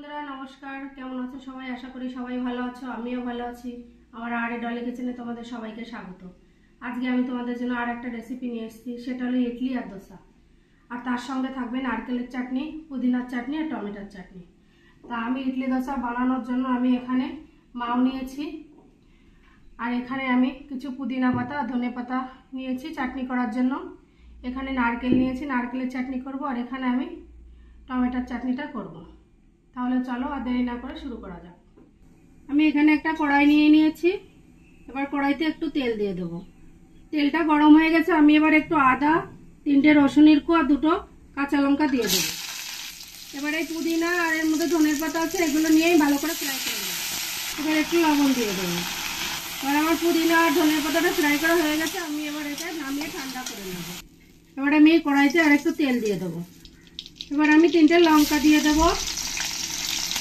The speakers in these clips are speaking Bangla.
বন্ধুরা নমস্কার, কেমন আছো সবাই? আশা করি সবাই ভালো আছো, আমিও ভালো আছি। আমার আর ডলে কিচেনে তোমাদের সবাইকে স্বাগত। আজকে আমি তোমাদের জন্য আর একটা রেসিপি নিয়ে এসেছি, সেটা হলো ইডলি আর দোসা। আর তার সঙ্গে থাকবে নারকেলের চাটনি, পুদিনার চাটনি আর টমেটোর চাটনি। তা আমি ইডলি দোসা বানানোর জন্য আমি এখানে মাও নিয়েছি, আর এখানে আমি কিছু পুদিনা পাতা ধনে পাতা নিয়েছি চাটনি করার জন্য। এখানে নারকেল নিয়েছি, নারকেলের চাটনি করব, আর এখানে আমি টমেটোর চাটনিটা করব। তাহলে চলো আর দেরি না করে শুরু করা যাক। আমি এখানে একটা কড়াই নিয়ে নিয়েছি, এবার কড়াইতে একটু তেল দিয়ে দেবো। তেলটা গরম হয়ে গেছে, আমি এবার একটু আদা, 3টে রসুনের কোয়া, 2টো কাঁচা লঙ্কা দিয়ে দেবো। এবার এই পুদিনা আর এর মধ্যে ধনের পাতা আছে, এগুলো নিয়েই ভালো করে ফ্রাই করে নেবো। এবার একটু লবণ দিয়ে দেবো। এবার আমার পুদিনা আর ধনের পাতাটা ফ্রাই করা হয়ে গেছে, আমি এবার এটা নামিয়ে ঠান্ডা করে নেব। এবার আমি এই কড়াইতে আর একটু তেল দিয়ে দেবো। এবার আমি 3টে লঙ্কা দিয়ে দেবো,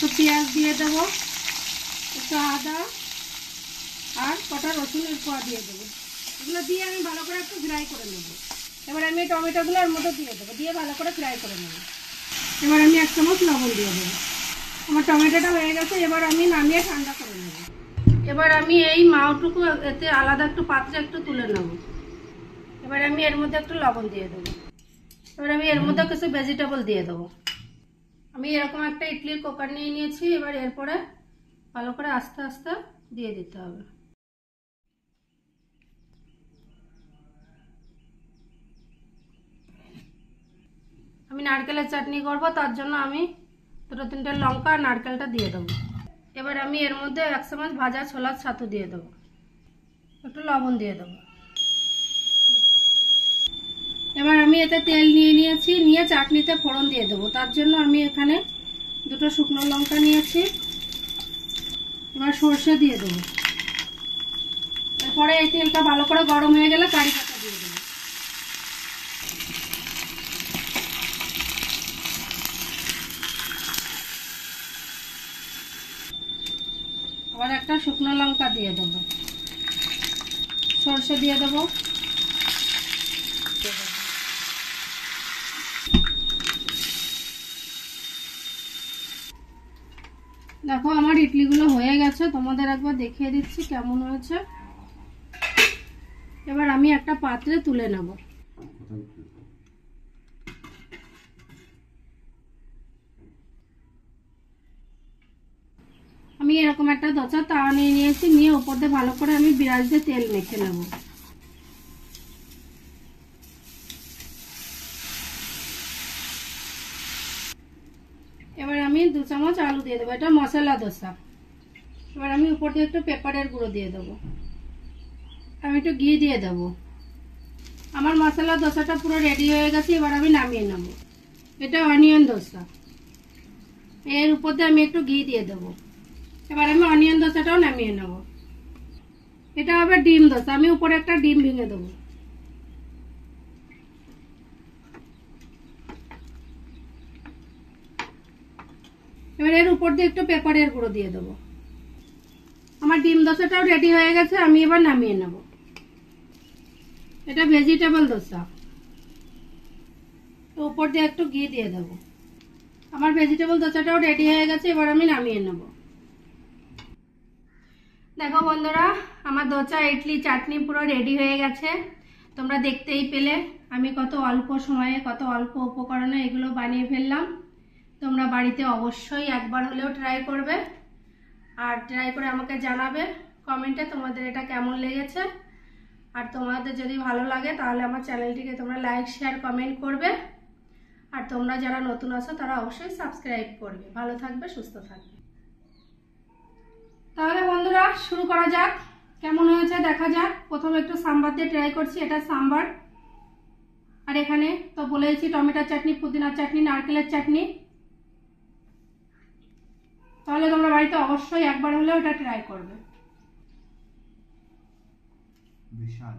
একটু পেঁয়াজ দিয়ে দেবো, একটু আদা আর কটা রসুনের কোয়া দিয়ে দেবো। এগুলো দিয়ে আমি ভালো করে একটু ফ্রাই করে নেব। এবার আমি টমেটোগুলো এর মধ্যে দিয়ে দেবো, দিয়ে ভালো করে ফ্রাই করে নেব। এবার আমি 1 চামচ লবণ দিয়ে দেবো। আমার টমেটোটা হয়ে গেছে, এবার আমি নামিয়ে ঠান্ডা করে নেব। এবার আমি এই মাওটুকু এতে আলাদা একটু পাত্রে একটু তুলে নেব। এবার আমি এর মধ্যে একটু লবণ দিয়ে দেবো। এবার আমি এর মধ্যে কিছু ভেজিটেবল দিয়ে দেবো। আমি এরকম একটা ইডলির কুকার নিয়ে নিয়েছি, এবার এরপরে ভালো করে আস্তে আস্তে দিয়ে দিতে হবে। আমি নারকেলের চাটনি করব, তার জন্য আমি 2-3টে লঙ্কা আর নারকেলটা দিয়ে দেবো। এবার আমি এর মধ্যে 1 চামচ ভাজা ছোলার ছাতু দিয়ে দেবো, একটু লবণ দিয়ে দেবো। এবার আমি এতে তেল নিয়ে নিয়েছি, নিয়ে চাটনিতে ফোড়ন দিয়ে দেবো। তার জন্য আমি এখানে 2টো শুকনো লঙ্কা নিয়েছি, এবার সর্ষে দিয়ে দেবো। এরপরে এই তেলটা ভালো করে গরম হয়ে গেলে কারি পাতা দিয়ে দেবো। আবার একটা শুকনো লঙ্কা দিয়ে দেবো, সর্ষে দিয়ে দেবো। দেখো আমার ইডলিগুলো হয়ে গেছে, তোমাদের একবার দেখিয়ে দিচ্ছি কেমন হয়েছে। এবার আমি একটা পাত্রে তুলে নেব। আমি এরকম একটা দোচা তাওয়া নিয়ে নিয়েছি, নিয়ে উপর দিয়ে ভালো করে আমি বিরাজ দিয়ে তেল মেখে নেব। এবার আমি 2 চামচ আলু দিয়ে দেবো, এটা মশলা দোসা। এবার আমি উপর দিয়ে একটু পেপারের গুঁড়ো দিয়ে দেবো, আমি একটু ঘি দিয়ে দেবো। আমার মশলা দোসাটা পুরো রেডি হয়ে গেছে, এবার আমি নামিয়ে নেব। এটা অনিয়ন দোসা, এর উপর দিয়ে আমি একটু ঘি দিয়ে দেবো। এবার আমি অনিয়ন দোসাটাও নামিয়ে নেব। এটা হবে ডিম দোসা, আমি উপরে একটা ডিম ভেঙে দেবো। এবার এর উপর দিয়ে একটু পেপারের গুঁড়ো দিয়ে দেবো। আমার ডিম দোসাটাও রেডি হয়ে গেছে, আমি এবার নামিয়ে নেব। এটা ভেজিটেবল দোসা, তো উপর দিয়ে একটু ঘি দিয়ে দেবো। আমার ভেজিটেবল দোসাটাও রেডি হয়ে গেছে, এবার আমি নামিয়ে নেব। দেখো বন্ধুরা, আমার দোসা ইডলি চাটনি পুরো রেডি হয়ে গেছে। তোমরা দেখতেই পেলে আমি কত অল্প সময়ে কত অল্প উপকরণে এগুলো বানিয়ে ফেললাম। তোমরা বাড়িতে অবশ্যই একবার হলেও ট্রাই করবে, আর ট্রাই করে আমাকে জানাবে কমেন্টে তোমাদের এটা কেমন লেগেছে। আর তোমাদের যদি ভালো লাগে তাহলে আমার চ্যানেলটিকে তোমরা লাইক শেয়ার কমেন্ট করবে। আর তোমরা যারা নতুন আছো তারা অবশ্যই সাবস্ক্রাইব করবে। ভালো থাকবে, সুস্থ থাকবে। তাহলে বন্ধুরা শুরু করা যাক, কেমন হয়েছে দেখা যাক। প্রথমে একটু সাম্বার দিয়ে ট্রাই করছি, এটা সাম্বার। আর এখানে তো বলেছি টমেটোর চাটনি, পুদিনার চাটনি, নারকেলের চাটনি। তাহলে তোমরা বাড়িতে অবশ্যই একবার হলেও এটা ট্রাই করবে। বিশাল।